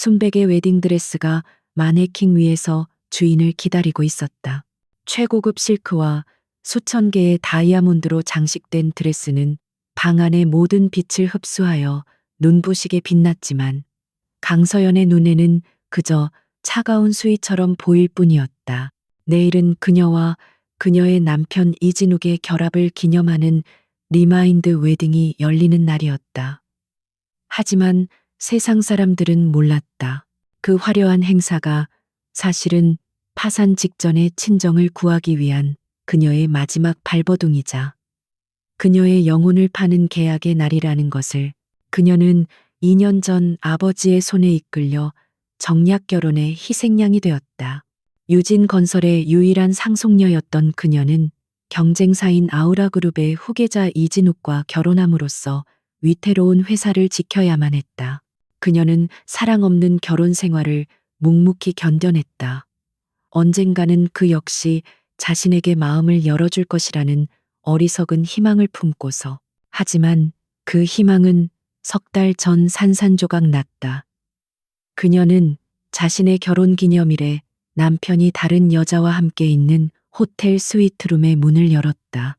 순백의 웨딩드레스가 마네킹 위에서 주인을 기다리고 있었다. 최고급 실크와 수천 개의 다이아몬드로 장식된 드레스는 방 안의 모든 빛을 흡수하여 눈부시게 빛났지만 강서연의 눈에는 그저 차가운 수위처럼 보일 뿐이었다. 내일은 그녀와 그녀의 남편 이진욱의 결합을 기념하는 리마인드 웨딩이 열리는 날이었다. 하지만 세상 사람들은 몰랐다. 그 화려한 행사가 사실은 파산 직전의 친정을 구하기 위한 그녀의 마지막 발버둥이자 그녀의 영혼을 파는 계약의 날이라는 것을 그녀는 2년 전 아버지의 손에 이끌려 정략 결혼의 희생양이 되었다. 유진건설의 유일한 상속녀였던 그녀는 경쟁사인 아우라그룹의 후계자 이진욱과 결혼함으로써 위태로운 회사를 지켜야만 했다. 그녀는 사랑 없는 결혼 생활을 묵묵히 견뎌냈다. 언젠가는 그 역시 자신에게 마음을 열어줄 것이라는 어리석은 희망을 품고서. 하지만 그 희망은 석 달 전 산산조각 났다. 그녀는 자신의 결혼 기념일에 남편이 다른 여자와 함께 있는 호텔 스위트룸의 문을 열었다.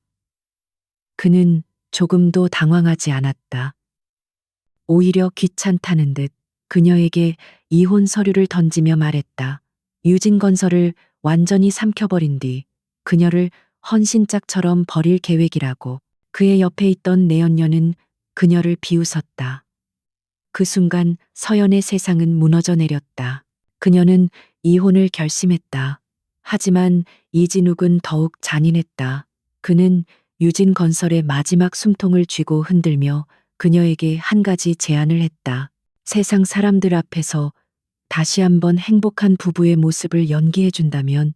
그는 조금도 당황하지 않았다. 오히려 귀찮다는 듯 그녀에게 이혼 서류를 던지며 말했다. 유진건설을 완전히 삼켜버린 뒤 그녀를 헌신짝처럼 버릴 계획이라고. 그의 옆에 있던 내연녀는 그녀를 비웃었다. 그 순간 서연의 세상은 무너져 내렸다. 그녀는 이혼을 결심했다. 하지만 이진욱은 더욱 잔인했다. 그는 유진건설의 마지막 숨통을 쥐고 흔들며 그녀에게 한 가지 제안을 했다. 세상 사람들 앞에서 다시 한번 행복한 부부의 모습을 연기해준다면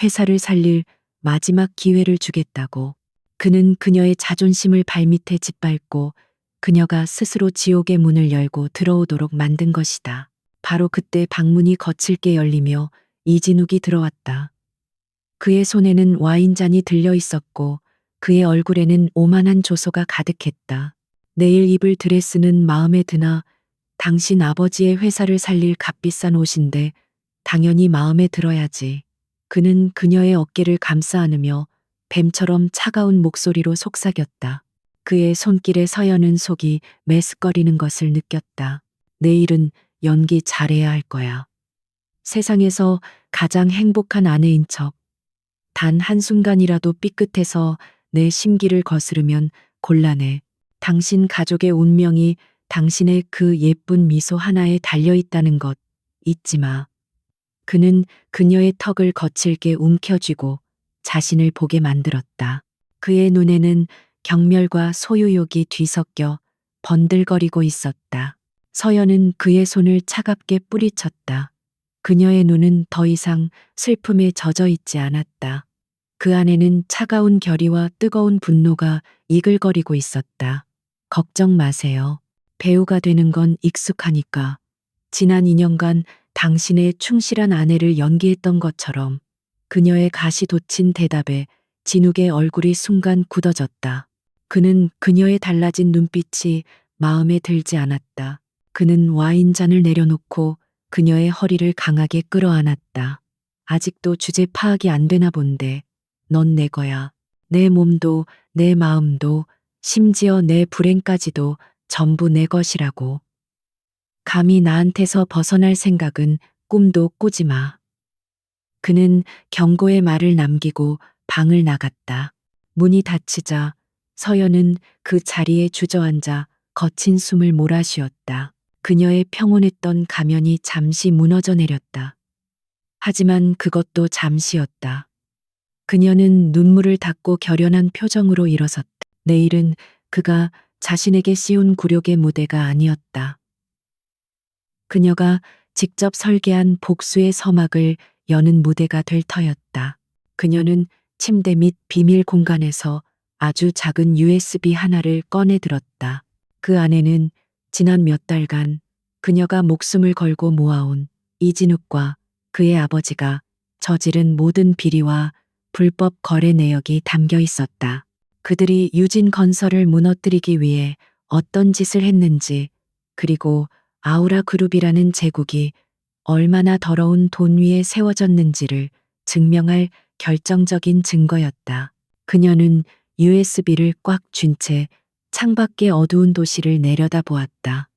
회사를 살릴 마지막 기회를 주겠다고. 그는 그녀의 자존심을 발밑에 짓밟고 그녀가 스스로 지옥의 문을 열고 들어오도록 만든 것이다. 바로 그때 방문이 거칠게 열리며 이진욱이 들어왔다. 그의 손에는 와인잔이 들려 있었고 그의 얼굴에는 오만한 조소가 가득했다. 내일 입을 드레스는 마음에 드나 당신 아버지의 회사를 살릴 값비싼 옷인데 당연히 마음에 들어야지. 그는 그녀의 어깨를 감싸 안으며 뱀처럼 차가운 목소리로 속삭였다. 그의 손길에 서연은 속이 메스꺼리는 것을 느꼈다. 내일은 연기 잘해야 할 거야. 세상에서 가장 행복한 아내인 척. 단 한순간이라도 삐끗해서 내 심기를 거스르면 곤란해. 당신 가족의 운명이 당신의 그 예쁜 미소 하나에 달려있다는 것 잊지 마. 그는 그녀의 턱을 거칠게 움켜쥐고 자신을 보게 만들었다. 그의 눈에는 경멸과 소유욕이 뒤섞여 번들거리고 있었다. 서연은 그의 손을 차갑게 뿌리쳤다. 그녀의 눈은 더 이상 슬픔에 젖어 있지 않았다. 그 안에는 차가운 결의와 뜨거운 분노가 이글거리고 있었다. 걱정 마세요. 배우가 되는 건 익숙하니까. 지난 2년간 당신의 충실한 아내를 연기했던 것처럼. 그녀의 가시 돋친 대답에 진욱의 얼굴이 순간 굳어졌다. 그는 그녀의 달라진 눈빛이 마음에 들지 않았다. 그는 와인잔을 내려놓고 그녀의 허리를 강하게 끌어안았다. 아직도 주제 파악이 안 되나 본데. 넌 내 거야. 내 몸도 내 마음도 심지어 내 불행까지도 전부 내 것이라고. 감히 나한테서 벗어날 생각은 꿈도 꾸지 마. 그는 경고의 말을 남기고 방을 나갔다. 문이 닫히자 서연은 그 자리에 주저앉아 거친 숨을 몰아쉬었다. 그녀의 평온했던 가면이 잠시 무너져 내렸다. 하지만 그것도 잠시였다. 그녀는 눈물을 닦고 결연한 표정으로 일어섰다. 내일은 그가 자신에게 씌운 굴욕의 무대가 아니었다. 그녀가 직접 설계한 복수의 서막을 여는 무대가 될 터였다. 그녀는 침대 밑 비밀 공간에서 아주 작은 USB 하나를 꺼내 들었다. 그 안에는 지난 몇 달간 그녀가 목숨을 걸고 모아온 이진욱과 그의 아버지가 저지른 모든 비리와 불법 거래 내역이 담겨 있었다. 그들이 유진건설을 무너뜨리기 위해 어떤 짓을 했는지, 그리고 아우라 그룹이라는 제국이 얼마나 더러운 돈 위에 세워졌는지를 증명할 결정적인 증거였다. 그녀는 USB를 꽉 쥔 채 창밖의 어두운 도시를 내려다 보았다.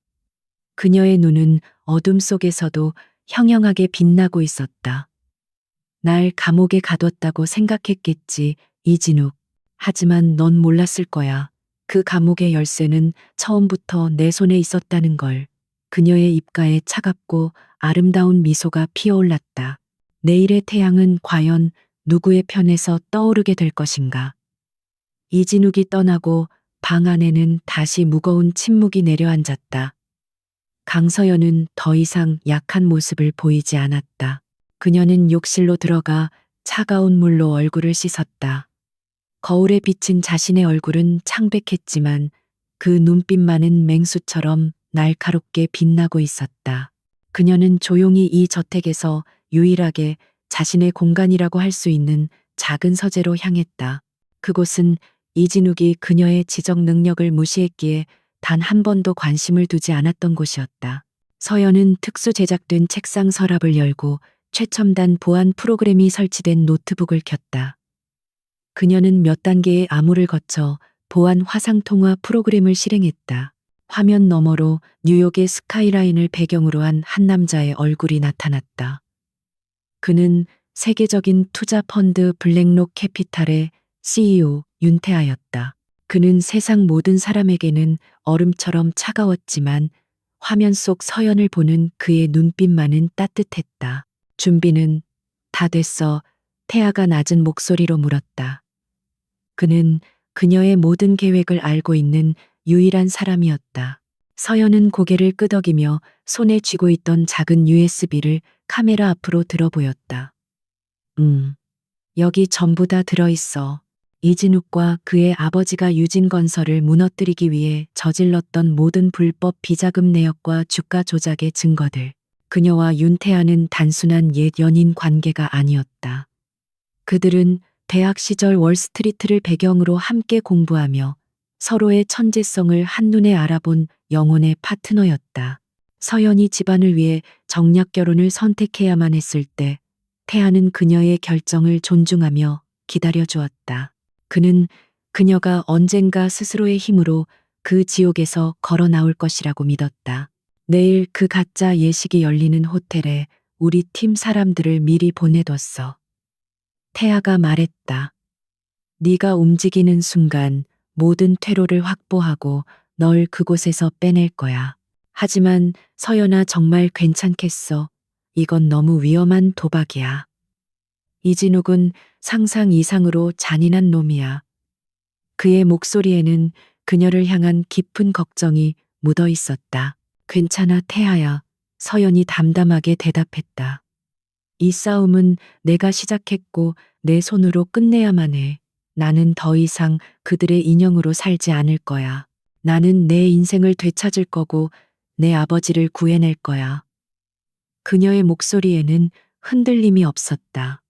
그녀의 눈은 어둠 속에서도 형형하게 빛나고 있었다. 날 감옥에 가뒀다고 생각했겠지, 이진욱. 하지만 넌 몰랐을 거야. 그 감옥의 열쇠는 처음부터 내 손에 있었다는 걸. 그녀의 입가에 차갑고 아름다운 미소가 피어올랐다. 내일의 태양은 과연 누구의 편에서 떠오르게 될 것인가. 이진욱이 떠나고 방 안에는 다시 무거운 침묵이 내려앉았다. 강서연은 더 이상 약한 모습을 보이지 않았다. 그녀는 욕실로 들어가 차가운 물로 얼굴을 씻었다. 거울에 비친 자신의 얼굴은 창백했지만 그 눈빛만은 맹수처럼 날카롭게 빛나고 있었다. 그녀는 조용히 이 저택에서 유일하게 자신의 공간이라고 할 수 있는 작은 서재로 향했다. 그곳은 이진욱이 그녀의 지적 능력을 무시했기에 단 한 번도 관심을 두지 않았던 곳이었다. 서연은 특수 제작된 책상 서랍을 열고 최첨단 보안 프로그램이 설치된 노트북을 켰다. 그녀는 몇 단계의 암호를 거쳐 보안 화상통화 프로그램을 실행했다. 화면 너머로 뉴욕의 스카이라인을 배경으로 한 한 남자의 얼굴이 나타났다. 그는 세계적인 투자 펀드 블랙록 캐피탈의 CEO 윤태하였다. 그는 세상 모든 사람에게는 얼음처럼 차가웠지만 화면 속 서연을 보는 그의 눈빛만은 따뜻했다. 준비는 다 됐어. 태아가 낮은 목소리로 물었다. 그는 그녀의 모든 계획을 알고 있는 유일한 사람이었다. 서연은 고개를 끄덕이며 손에 쥐고 있던 작은 USB를 카메라 앞으로 들어 보였다. 여기 전부 다 들어있어. 이진욱과 그의 아버지가 유진건설을 무너뜨리기 위해 저질렀던 모든 불법 비자금 내역과 주가 조작의 증거들. 그녀와 윤태아는 단순한 옛 연인 관계가 아니었다. 그들은 대학 시절 월스트리트를 배경으로 함께 공부하며 서로의 천재성을 한눈에 알아본 영혼의 파트너였다. 서연이 집안을 위해 정략 결혼을 선택해야만 했을 때 태아는 그녀의 결정을 존중하며 기다려주었다. 그는 그녀가 언젠가 스스로의 힘으로 그 지옥에서 걸어 나올 것이라고 믿었다. 내일 그 가짜 예식이 열리는 호텔에 우리 팀 사람들을 미리 보내뒀어. 태아가 말했다. 네가 움직이는 순간 모든 퇴로를 확보하고 널 그곳에서 빼낼 거야. 하지만 서연아 정말 괜찮겠어. 이건 너무 위험한 도박이야. 이진욱은 상상 이상으로 잔인한 놈이야. 그의 목소리에는 그녀를 향한 깊은 걱정이 묻어 있었다. 괜찮아, 태아야. 서연이 담담하게 대답했다. 이 싸움은 내가 시작했고 내 손으로 끝내야만 해. 나는 더 이상 그들의 인형으로 살지 않을 거야. 나는 내 인생을 되찾을 거고 내 아버지를 구해낼 거야. 그녀의 목소리에는 흔들림이 없었다.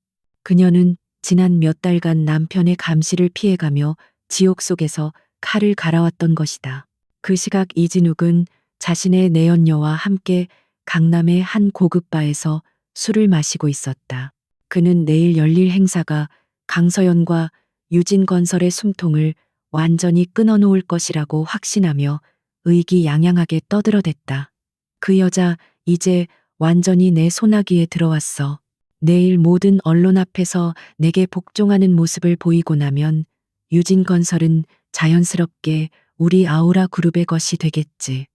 그녀는 지난 몇 달간 남편의 감시를 피해가며 지옥 속에서 칼을 갈아왔던 것이다. 그 시각 이진욱은 자신의 내연녀와 함께 강남의 한 고급 바에서 술을 마시고 있었다. 그는 내일 열릴 행사가 강서연과 유진건설의 숨통을 완전히 끊어놓을 것이라고 확신하며 의기양양하게 떠들어댔다. 그 여자 이제 완전히 내 소나기에 들어왔어. 내일 모든 언론 앞에서 내게 복종하는 모습을 보이고 나면 유진건설은 자연스럽게 우리 아우라 그룹의 것이 되겠지.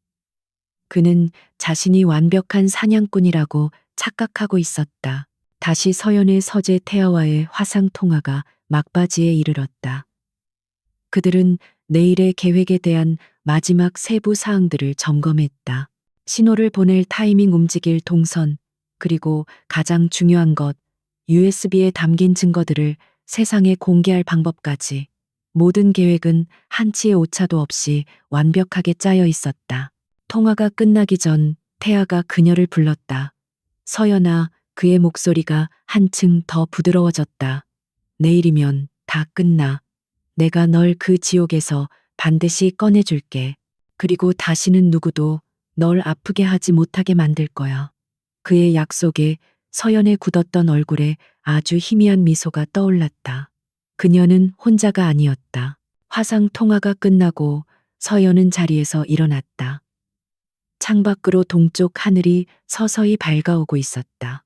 그는 자신이 완벽한 사냥꾼이라고 착각하고 있었다. 다시 서연의 서재 태아와의 화상 통화가 막바지에 이르렀다. 그들은 내일의 계획에 대한 마지막 세부 사항들을 점검했다. 신호를 보낼 타이밍, 움직일 동선, 그리고 가장 중요한 것, USB에 담긴 증거들을 세상에 공개할 방법까지. 모든 계획은 한치의 오차도 없이 완벽하게 짜여 있었다. 통화가 끝나기 전 태아가 그녀를 불렀다. 서연아, 그의 목소리가 한층 더 부드러워졌다. 내일이면 다 끝나. 내가 널 그 지옥에서 반드시 꺼내줄게. 그리고 다시는 누구도 널 아프게 하지 못하게 만들 거야. 그의 약속에 서연의 굳었던 얼굴에 아주 희미한 미소가 떠올랐다. 그녀는 혼자가 아니었다. 화상 통화가 끝나고 서연은 자리에서 일어났다. 창밖으로 동쪽 하늘이 서서히 밝아오고 있었다.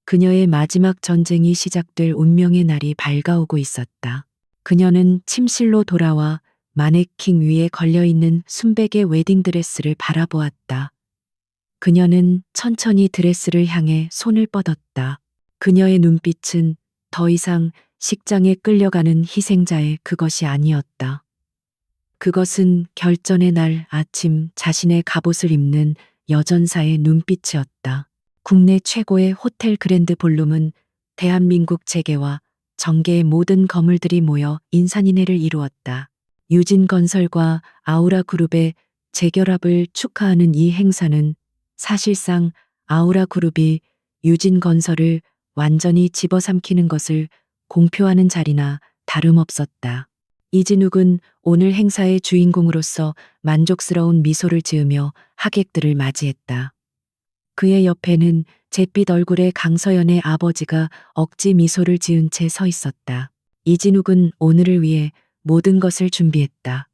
그녀의 마지막 전쟁이 시작될 운명의 날이 밝아오고 있었다. 그녀는 침실로 돌아와 마네킹 위에 걸려있는 순백의 웨딩드레스를 바라보았다. 그녀는 천천히 드레스를 향해 손을 뻗었다. 그녀의 눈빛은 더 이상 식장에 끌려가는 희생자의 그것이 아니었다. 그것은 결전의 날 아침 자신의 갑옷을 입는 여전사의 눈빛이었다. 국내 최고의 호텔 그랜드 볼룸은 대한민국 재계와 정계의 모든 거물들이 모여 인산인해를 이루었다. 유진건설과 아우라그룹의 재결합을 축하하는 이 행사는 사실상 아우라그룹이 유진건설을 완전히 집어삼키는 것을 공표하는 자리나 다름없었다. 이진욱은 오늘 행사의 주인공으로서 만족스러운 미소를 지으며 하객들을 맞이했다. 그의 옆에는 잿빛 얼굴의 강서연의 아버지가 억지 미소를 지은 채 서 있었다. 이진욱은 오늘을 위해 모든 것을 준비했다.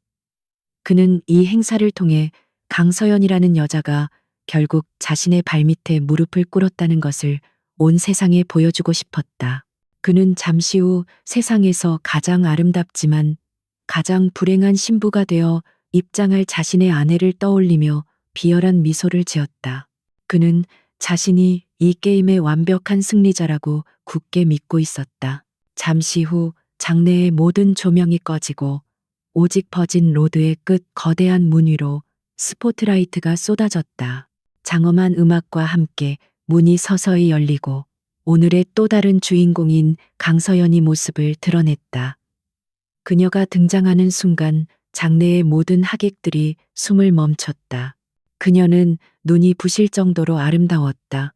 그는 이 행사를 통해 강서연이라는 여자가 결국 자신의 발밑에 무릎을 꿇었다는 것을 온 세상에 보여주고 싶었다. 그는 잠시 후 세상에서 가장 아름답지만 가장 불행한 신부가 되어 입장할 자신의 아내를 떠올리며 비열한 미소를 지었다. 그는 자신이 이 게임의 완벽한 승리자라고 굳게 믿고 있었다. 잠시 후 장내의 모든 조명이 꺼지고 오직 버진 로드의 끝 거대한 문 위로 스포트라이트가 쏟아졌다. 장엄한 음악과 함께 문이 서서히 열리고 오늘의 또 다른 주인공인 강서연이 모습을 드러냈다. 그녀가 등장하는 순간 장내의 모든 하객들이 숨을 멈췄다. 그녀는 눈이 부실 정도로 아름다웠다.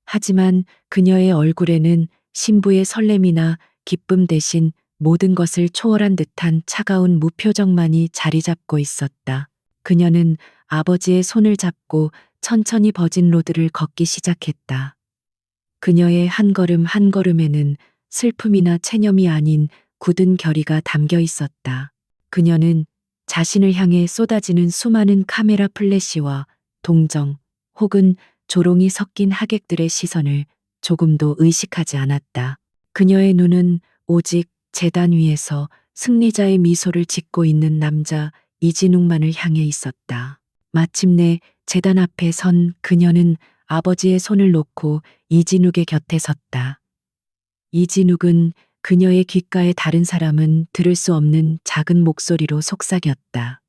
하지만 그녀의 얼굴에는 신부의 설렘이나 기쁨 대신 모든 것을 초월한 듯한 차가운 무표정만이 자리 잡고 있었다. 그녀는 아버지의 손을 잡고 천천히 버진 로드를 걷기 시작했다. 그녀의 한 걸음 한 걸음에는 슬픔이나 체념이 아닌 굳은 결의가 담겨 있었다. 그녀는 자신을 향해 쏟아지는 수많은 카메라 플래시와 동정 혹은 조롱이 섞인 하객들의 시선을 조금도 의식하지 않았다. 그녀의 눈은 오직 제단 위에서 승리자의 미소를 짓고 있는 남자 이진욱만을 향해 있었다. 마침내 제단 앞에 선 그녀는 아버지의 손을 놓고 이진욱의 곁에 섰다. 이진욱은 그녀의 귓가에 다른 사람은 들을 수 없는 작은 목소리로 속삭였다.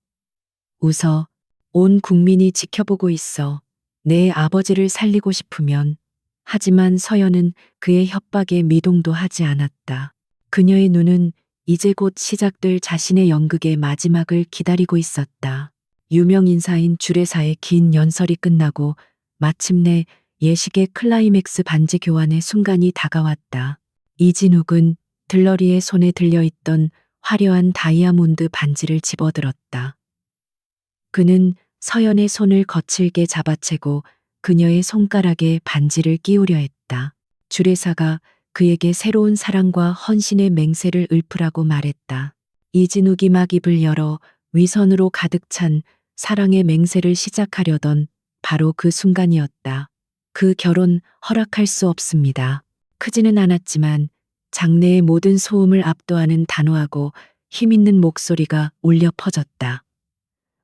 웃어. 온 국민이 지켜보고 있어. 내 아버지를 살리고 싶으면. 하지만 서연은 그의 협박에 미동도 하지 않았다. 그녀의 눈은 이제 곧 시작될 자신의 연극의 마지막을 기다리고 있었다. 유명 인사인 주례사의 긴 연설이 끝나고 마침내 예식의 클라이맥스 반지 교환의 순간이 다가왔다. 이진욱은 들러리의 손에 들려있던 화려한 다이아몬드 반지를 집어들었다. 그는 서연의 손을 거칠게 잡아채고 그녀의 손가락에 반지를 끼우려 했다. 주례사가 그에게 새로운 사랑과 헌신의 맹세를 읊으라고 말했다. 이진욱이 막 입을 열어 위선으로 가득 찬 사랑의 맹세를 시작하려던 바로 그 순간이었다. 그 결혼 허락할 수 없습니다. 크지는 않았지만 장내의 모든 소음을 압도하는 단호하고 힘있는 목소리가 울려 퍼졌다.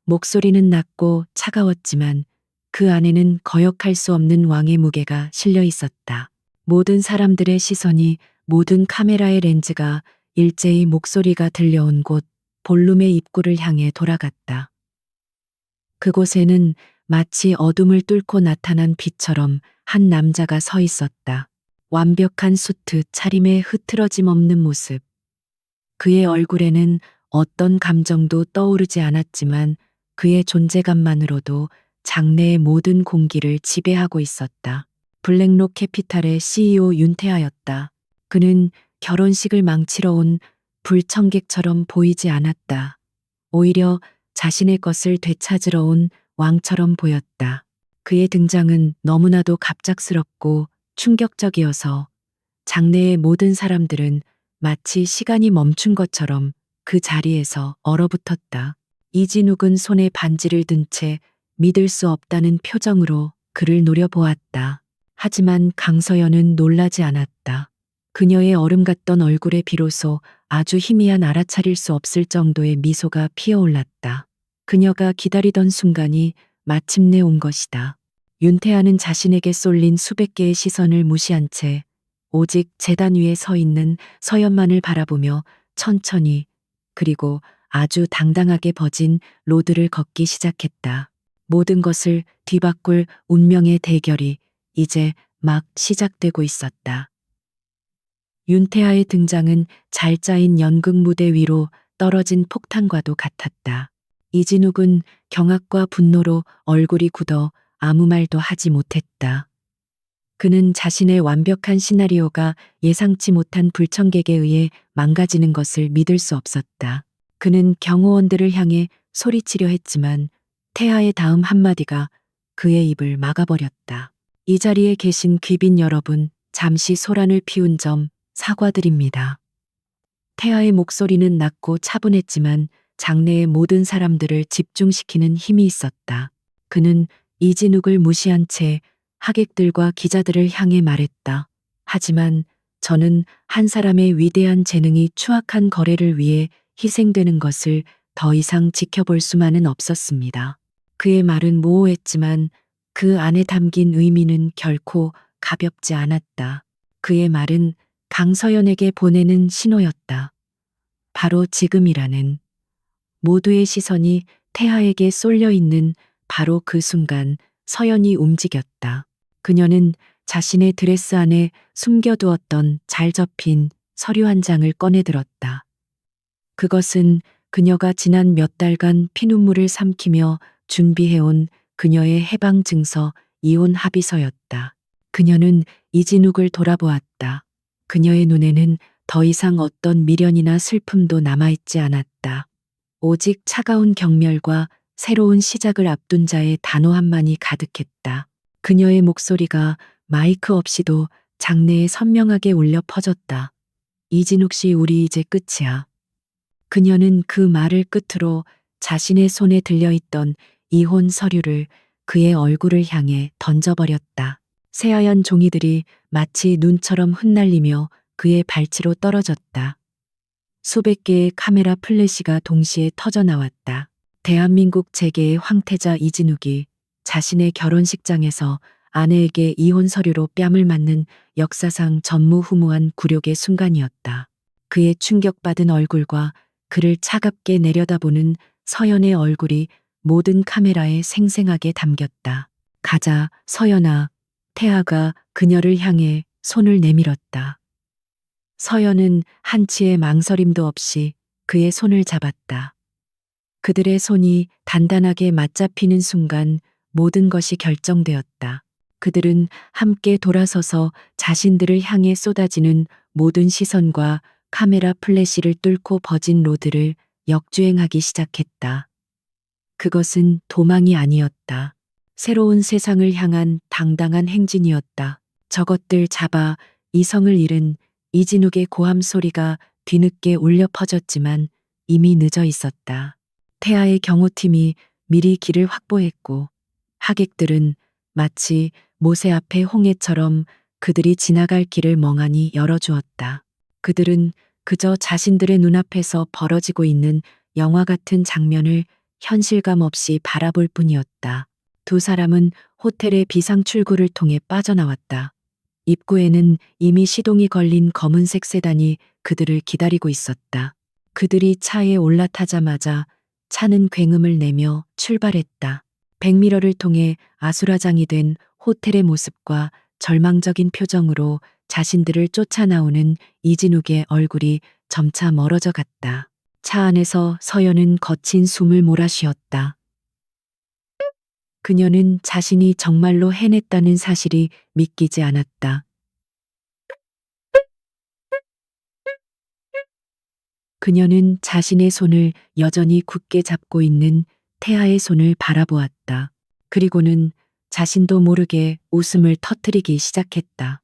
목소리는 낮고 차가웠지만 그 안에는 거역할 수 없는 왕의 무게가 실려 있었다. 모든 사람들의 시선이 모든 카메라의 렌즈가 일제히 목소리가 들려온 곳 볼룸의 입구를 향해 돌아갔다. 그곳에는 마치 어둠을 뚫고 나타난 빛처럼 한 남자가 서 있었다. 완벽한 수트 차림의 흐트러짐 없는 모습. 그의 얼굴에는 어떤 감정도 떠오르지 않았지만 그의 존재감만으로도 장내의 모든 공기를 지배하고 있었다. 블랙록 캐피탈의 CEO 윤태하였다. 그는 결혼식을 망치러 온 불청객처럼 보이지 않았다. 오히려 자신의 것을 되찾으러 온 왕처럼 보였다. 그의 등장은 너무나도 갑작스럽고 충격적이어서 장내의 모든 사람들은 마치 시간이 멈춘 것처럼 그 자리에서 얼어붙었다. 이진욱은 손에 반지를 든 채 믿을 수 없다는 표정으로 그를 노려보았다. 하지만 강서연은 놀라지 않았다. 그녀의 얼음 같던 얼굴에 비로소 아주 희미한 알아차릴 수 없을 정도의 미소가 피어올랐다. 그녀가 기다리던 순간이 마침내 온 것이다. 윤태아는 자신에게 쏠린 수백 개의 시선을 무시한 채 오직 재단 위에 서 있는 서연만을 바라보며 천천히 그리고 아주 당당하게 버진 로드를 걷기 시작했다. 모든 것을 뒤바꿀 운명의 대결이 이제 막 시작되고 있었다. 윤태아의 등장은 잘 짜인 연극 무대 위로 떨어진 폭탄과도 같았다. 이진욱은 경악과 분노로 얼굴이 굳어 아무 말도 하지 못했다. 그는 자신의 완벽한 시나리오가 예상치 못한 불청객에 의해 망가지는 것을 믿을 수 없었다. 그는 경호원들을 향해 소리치려 했지만 태아의 다음 한마디가 그의 입을 막아버렸다. 이 자리에 계신 귀빈 여러분, 잠시 소란을 피운 점 사과드립니다. 태아의 목소리는 낮고 차분했지만 장내의 모든 사람들을 집중시키는 힘이 있었다. 그는 이진욱을 무시한 채 하객들과 기자들을 향해 말했다. 하지만 저는 한 사람의 위대한 재능이 추악한 거래를 위해 희생되는 것을 더 이상 지켜볼 수만은 없었습니다. 그의 말은 모호했지만 그 안에 담긴 의미는 결코 가볍지 않았다. 그의 말은 강서연에게 보내는 신호였다. 바로 지금이라는. 모두의 시선이 태하에게 쏠려 있는 바로 그 순간 서연이 움직였다. 그녀는 자신의 드레스 안에 숨겨두었던 잘 접힌 서류 한 장을 꺼내들었다. 그것은 그녀가 지난 몇 달간 피눈물을 삼키며 준비해온 그녀의 해방 증서 이혼 합의서였다. 그녀는 이진욱을 돌아보았다. 그녀의 눈에는 더 이상 어떤 미련이나 슬픔도 남아있지 않았다. 오직 차가운 경멸과 새로운 시작을 앞둔 자의 단호함만이 가득했다. 그녀의 목소리가 마이크 없이도 장내에 선명하게 울려 퍼졌다. 이진욱 씨, 우리 이제 끝이야. 그녀는 그 말을 끝으로 자신의 손에 들려있던 이혼 서류를 그의 얼굴을 향해 던져버렸다. 새하얀 종이들이 마치 눈처럼 흩날리며 그의 발치로 떨어졌다. 수백 개의 카메라 플래시가 동시에 터져 나왔다. 대한민국 재계의 황태자 이진욱이 자신의 결혼식장에서 아내에게 이혼 서류로 뺨을 맞는 역사상 전무후무한 굴욕의 순간이었다. 그의 충격받은 얼굴과 그를 차갑게 내려다보는 서연의 얼굴이 모든 카메라에 생생하게 담겼다. 가자, 서연아. 태아가 그녀를 향해 손을 내밀었다. 서연은 한치의 망설임도 없이 그의 손을 잡았다. 그들의 손이 단단하게 맞잡히는 순간 모든 것이 결정되었다. 그들은 함께 돌아서서 자신들을 향해 쏟아지는 모든 시선과 카메라 플래시를 뚫고 버진 로드를 역주행하기 시작했다. 그것은 도망이 아니었다. 새로운 세상을 향한 당당한 행진이었다. 저것들 잡아. 이성을 잃은 이진욱의 고함 소리가 뒤늦게 울려 퍼졌지만 이미 늦어 있었다. 태아의 경호팀이 미리 길을 확보했고 하객들은 마치 모세 앞에 홍해처럼 그들이 지나갈 길을 멍하니 열어주었다. 그들은 그저 자신들의 눈앞에서 벌어지고 있는 영화 같은 장면을 현실감 없이 바라볼 뿐이었다. 두 사람은 호텔의 비상 출구를 통해 빠져나왔다. 입구에는 이미 시동이 걸린 검은색 세단이 그들을 기다리고 있었다. 그들이 차에 올라타자마자 차는 굉음을 내며 출발했다. 백미러를 통해 아수라장이 된 호텔의 모습과 절망적인 표정으로 자신들을 쫓아나오는 이진욱의 얼굴이 점차 멀어져 갔다. 차 안에서 서연은 거친 숨을 몰아쉬었다. 그녀는 자신이 정말로 해냈다는 사실이 믿기지 않았다. 그녀는 자신의 손을 여전히 굳게 잡고 있는 태아의 손을 바라보았다. 그리고는 자신도 모르게 웃음을 터뜨리기 시작했다.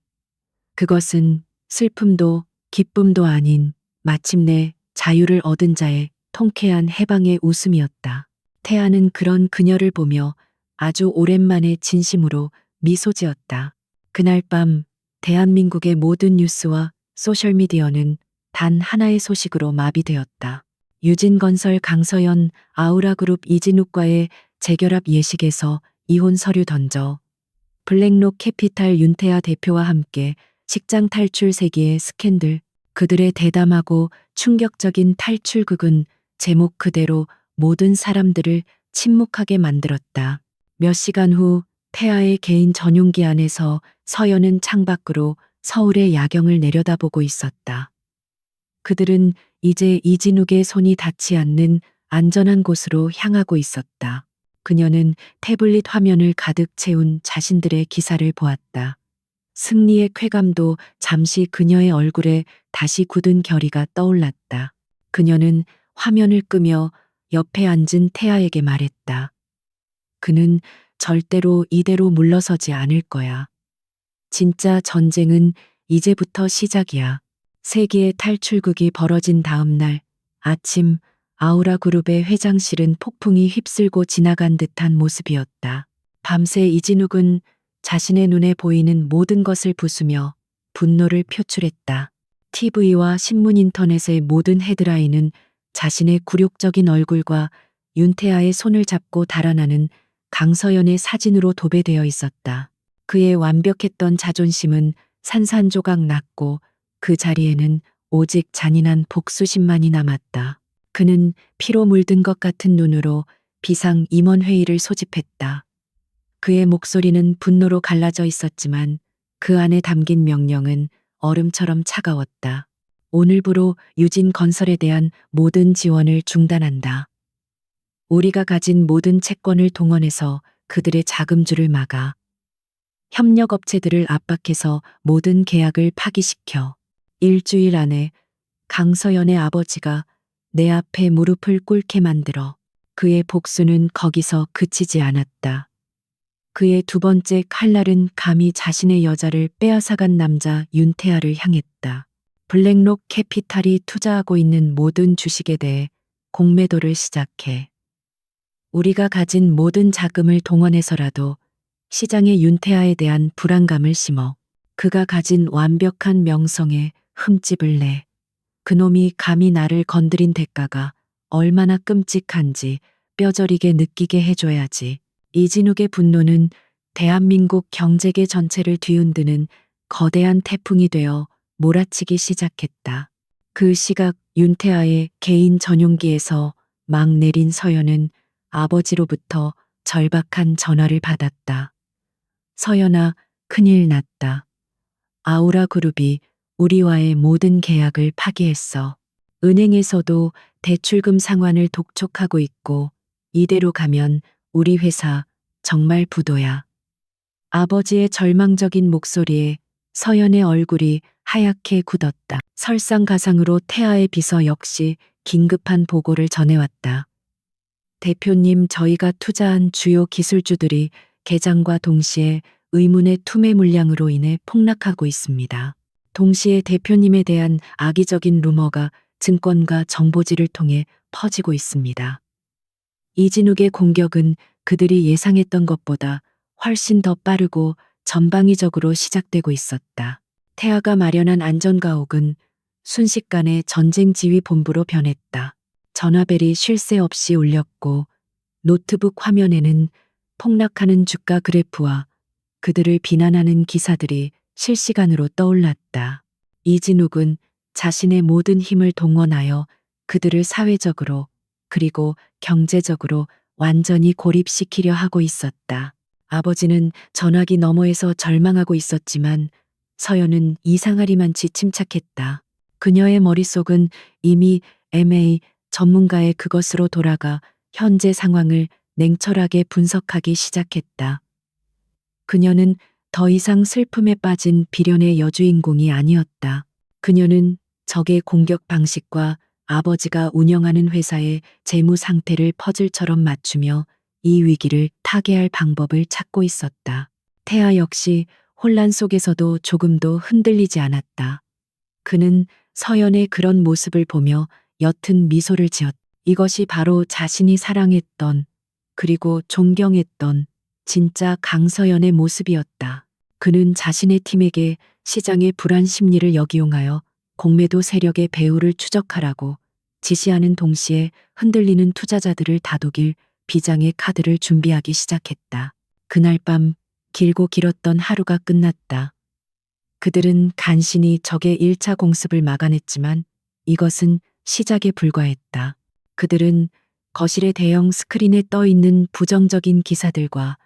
그것은 슬픔도 기쁨도 아닌 마침내 자유를 얻은 자의 통쾌한 해방의 웃음이었다. 태아는 그런 그녀를 보며 아주 오랜만에 진심으로 미소 지었다. 그날 밤 대한민국의 모든 뉴스와 소셜미디어는 단 하나의 소식으로 마비되었다. 유진건설 강서연 아우라그룹 이진욱과의 재결합 예식에서 이혼 서류 던져 블랙록 캐피탈 윤태아 대표와 함께 식장 탈출 세기의 스캔들. 그들의 대담하고 충격적인 탈출극은 제목 그대로 모든 사람들을 침묵하게 만들었다. 몇 시간 후 태아의 개인 전용기 안에서 서연은 창밖으로 서울의 야경을 내려다보고 있었다. 그들은 이제 이진욱의 손이 닿지 않는 안전한 곳으로 향하고 있었다. 그녀는 태블릿 화면을 가득 채운 자신들의 기사를 보았다. 승리의 쾌감도 잠시 그녀의 얼굴에 다시 굳은 결의가 떠올랐다. 그녀는 화면을 끄며 옆에 앉은 태아에게 말했다. 그는 절대로 이대로 물러서지 않을 거야. 진짜 전쟁은 이제부터 시작이야. 세기의 탈출극이 벌어진 다음 날 아침 아우라 그룹의 회장실은 폭풍이 휩쓸고 지나간 듯한 모습이었다. 밤새 이진욱은 자신의 눈에 보이는 모든 것을 부수며 분노를 표출했다. TV와 신문 인터넷의 모든 헤드라인은 자신의 굴욕적인 얼굴과 윤태아의 손을 잡고 달아나는 강서연의 사진으로 도배되어 있었다. 그의 완벽했던 자존심은 산산조각 났고 그 자리에는 오직 잔인한 복수심만이 남았다. 그는 피로 물든 것 같은 눈으로 비상 임원회의를 소집했다. 그의 목소리는 분노로 갈라져 있었지만 그 안에 담긴 명령은 얼음처럼 차가웠다. 오늘부로 유진 건설에 대한 모든 지원을 중단한다. 우리가 가진 모든 채권을 동원해서 그들의 자금줄을 막아 협력업체들을 압박해서 모든 계약을 파기시켜 일주일 안에 강서연의 아버지가 내 앞에 무릎을 꿇게 만들어. 그의 복수는 거기서 그치지 않았다. 그의 두 번째 칼날은 감히 자신의 여자를 빼앗아간 남자 윤태아를 향했다. 블랙록 캐피탈이 투자하고 있는 모든 주식에 대해 공매도를 시작해. 우리가 가진 모든 자금을 동원해서라도 시장에 윤태아에 대한 불안감을 심어 그가 가진 완벽한 명성에 흠집을 내. 그놈이 감히 나를 건드린 대가가 얼마나 끔찍한지 뼈저리게 느끼게 해줘야지. 이진욱의 분노는 대한민국 경제계 전체를 뒤흔드는 거대한 태풍이 되어 몰아치기 시작했다. 그 시각 윤태아의 개인 전용기에서 막 내린 서연은 아버지로부터 절박한 전화를 받았다. 서연아, 큰일 났다. 아우라 그룹이 우리와의 모든 계약을 파기했어. 은행에서도 대출금 상환을 독촉하고 있고 이대로 가면 우리 회사 정말 부도야. 아버지의 절망적인 목소리에 서연의 얼굴이 하얗게 굳었다. 설상가상으로 태아의 비서 역시 긴급한 보고를 전해왔다. 대표님, 저희가 투자한 주요 기술주들이 개장과 동시에 의문의 투매 물량으로 인해 폭락하고 있습니다. 동시에 대표님에 대한 악의적인 루머가 증권가 정보지를 통해 퍼지고 있습니다. 이진욱의 공격은 그들이 예상했던 것보다 훨씬 더 빠르고 전방위적으로 시작되고 있었다. 태아가 마련한 안전가옥은 순식간에 전쟁지휘본부로 변했다. 전화벨이 쉴 새 없이 울렸고 노트북 화면에는 폭락하는 주가 그래프와 그들을 비난하는 기사들이 실시간으로 떠올랐다. 이진욱은 자신의 모든 힘을 동원하여 그들을 사회적으로 그리고 경제적으로 완전히 고립시키려 하고 있었다. 아버지는 전화기 너머에서 절망하고 있었지만 서연은 이상하리만치 침착했다. 그녀의 머릿속은 이미 M&A 전문가의 그것으로 돌아가 현재 상황을 냉철하게 분석하기 시작했다. 그녀는 더 이상 슬픔에 빠진 비련의 여주인공이 아니었다. 그녀는 적의 공격 방식과 아버지가 운영하는 회사의 재무 상태를 퍼즐처럼 맞추며 이 위기를 타개할 방법을 찾고 있었다. 태아 역시 혼란 속에서도 조금도 흔들리지 않았다. 그는 서연의 그런 모습을 보며 옅은 미소를 지었다. 이것이 바로 자신이 사랑했던 그리고 존경했던 진짜 강서연의 모습이었다. 그는 자신의 팀에게 시장의 불안 심리를 역이용하여 공매도 세력의 배후를 추적하라고 지시하는 동시에 흔들리는 투자자들을 다독일 비장의 카드를 준비하기 시작했다. 그날 밤 길고 길었던 하루가 끝났다. 그들은 간신히 적의 1차 공습을 막아냈지만 이것은 시작에 불과했다. 그들은 거실의 대형 스크린에 떠 있는 부정적인 기사들과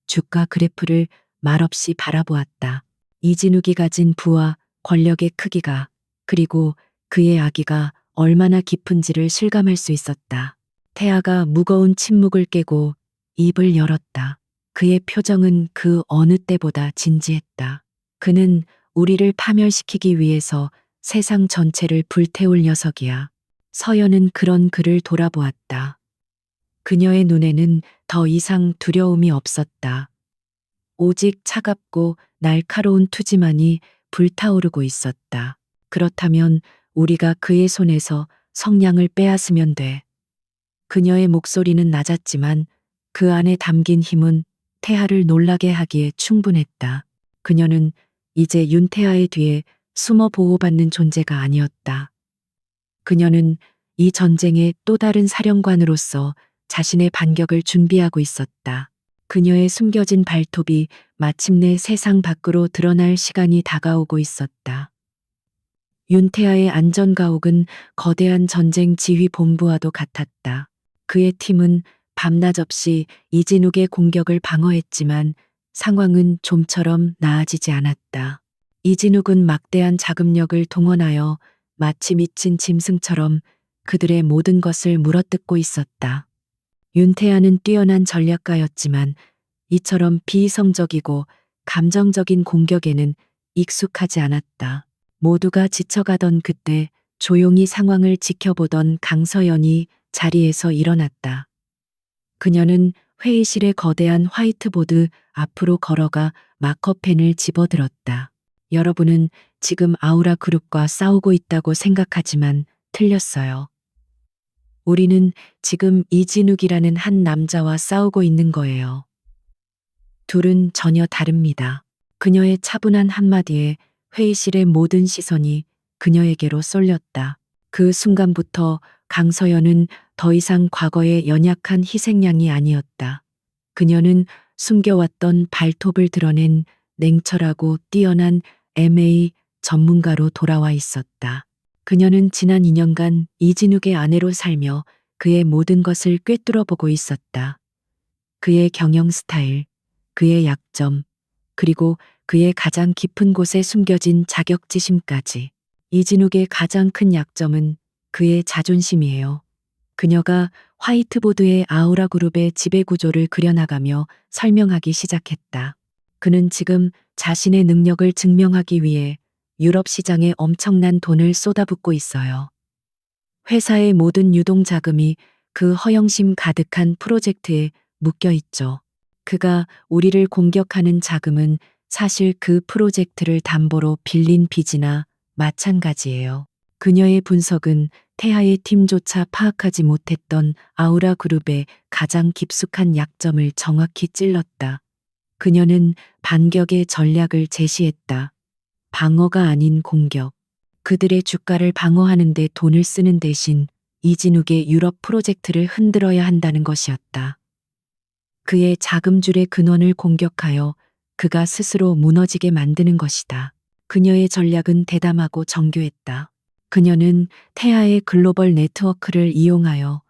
주가 그래프를 말없이 바라보았다. 이진욱이 가진 부와 권력의 크기가 그리고 그의 악의가 얼마나 깊은지를 실감할 수 있었다. 태아가 무거운 침묵을 깨고 입을 열었다. 그의 표정은 그 어느 때보다 진지했다. 그는 우리를 파멸시키기 위해서 세상 전체를 불태울 녀석이야. 서연은 그런 그를 돌아보았다. 그녀의 눈에는 더 이상 두려움이 없었다. 오직 차갑고 날카로운 투지만이 불타오르고 있었다. 그렇다면 우리가 그의 손에서 성량을 빼앗으면 돼. 그녀의 목소리는 낮았지만 그 안에 담긴 힘은 태아를 놀라게 하기에 충분했다. 그녀는 이제 윤태아의 뒤에 숨어 보호받는 존재가 아니었다. 그녀는 이 전쟁의 또 다른 사령관으로서 자신의 반격을 준비하고 있었다. 그녀의 숨겨진 발톱이 마침내 세상 밖으로 드러날 시간이 다가오고 있었다. 윤태아의 안전가옥은 거대한 전쟁 지휘 본부와도 같았다. 그의 팀은 밤낮 없이 이진욱의 공격을 방어했지만 상황은 좀처럼 나아지지 않았다. 이진욱은 막대한 자금력을 동원하여 마치 미친 짐승처럼 그들의 모든 것을 물어뜯고 있었다. 윤태아는 뛰어난 전략가였지만 이처럼 비이성적이고 감정적인 공격에는 익숙하지 않았다. 모두가 지쳐가던 그때 조용히 상황을 지켜보던 강서연이 자리에서 일어났다. 그녀는 회의실의 거대한 화이트보드 앞으로 걸어가 마커펜을 집어들었다. 여러분은 지금 아우라 그룹과 싸우고 있다고 생각하지만 틀렸어요. 우리는 지금 이진욱이라는 한 남자와 싸우고 있는 거예요. 둘은 전혀 다릅니다. 그녀의 차분한 한마디에 회의실의 모든 시선이 그녀에게로 쏠렸다. 그 순간부터 강서연은 더 이상 과거의 연약한 희생양이 아니었다. 그녀는 숨겨왔던 발톱을 드러낸 냉철하고 뛰어난 M&A 전문가로 돌아와 있었다. 그녀는 지난 2년간 이진욱의 아내로 살며 그의 모든 것을 꿰뚫어 보고 있었다. 그의 경영 스타일, 그의 약점, 그리고 그의 가장 깊은 곳에 숨겨진 자격지심까지. 이진욱의 가장 큰 약점은 그의 자존심이에요. 그녀가 화이트보드에 아우라 그룹의 지배 구조를 그려나가며 설명하기 시작했다. 그는 지금 자신의 능력을 증명하기 위해 유럽 시장에 엄청난 돈을 쏟아붓고 있어요. 회사의 모든 유동자금이 그 허영심 가득한 프로젝트에 묶여 있죠. 그가 우리를 공격하는 자금은 사실 그 프로젝트를 담보로 빌린 빚이나 마찬가지예요. 그녀의 분석은 태아의 팀조차 파악하지 못했던 아우라 그룹의 가장 깊숙한 약점을 정확히 찔렀다. 그녀는 반격의 전략을 제시했다. 방어가 아닌 공격. 그들의 주가를 방어하는 데 돈을 쓰는 대신 이진욱의 유럽 프로젝트를 흔들어야 한다는 것이었다. 그의 자금줄의 근원을 공격하여 그가 스스로 무너지게 만드는 것이다. 그녀의 전략은 대담하고 정교했다. 그녀는 태아의 글로벌 네트워크를 이용하여